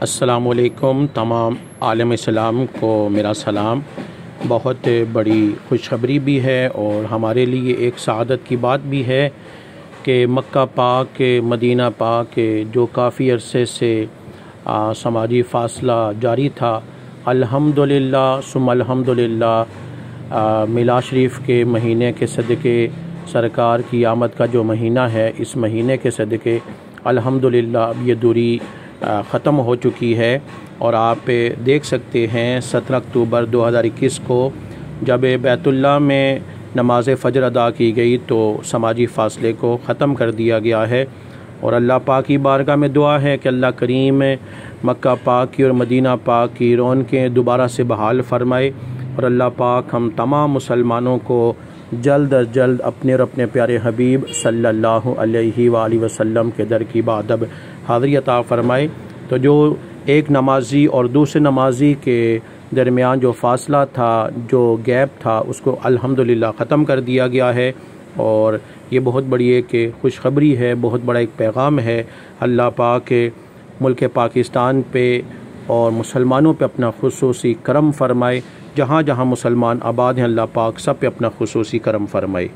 अस्सलामुअलैकुम। तमाम आलम इस्लाम को मेरा सलाम। बहुत बड़ी खुशखबरी भी है और हमारे लिए एक सआदत की बात भी है कि मक्का पाक मदीना पाक जो काफ़ी अरसे से समाजी फ़ासला जारी था, अल्हम्दुलिल्लाह सुम्मा अल्हम्दुलिल्लाह मिलाद शरीफ के महीने के सदक़े, सरकार की आमद का जो महीना है, इस महीने के सदक़े अल्हम्दुलिल्लाह अब ये दूरी ख़त्म हो चुकी है। और आप देख सकते हैं 17 अक्टूबर 2021 को जब बैतुल्लाह में नमाज फ़जर अदा की गई तो समाजी फ़ासले को ख़त्म कर दिया गया है। और अल्लाह पाक की बारगाह में दुआ है कि अल्लाह करीम मक्का पाक की और मदीना पाक की रौनकें दोबारा से बहाल फरमाए और अल्लाह पाक हम तमाम मुसलमानों को जल्द अज जल्द अपने और अपने प्यारे हबीब सल्लल्लाहु अलैहि वसल्लम के दर की बादब हाज़री अता फ़रमाए। तो जो एक नमाजी और दूसरे नमाजी के दरमियान जो फ़ासला था, जो गैप था, उसको अल्हम्दुलिल्लाह ख़त्म कर दिया गया है। और ये बहुत बड़ी एक खुशखबरी है, बहुत बड़ा एक पैगाम है। अल्लाह पाक मुल्क पाकिस्तान पे और मुसलमानों पे अपना खुसूसी करम फ़रमाए। जहाँ जहाँ मुसलमान आबाद हैं, अल्लाह पाक सब पे अपना खुसूसी करम फ़रमाए।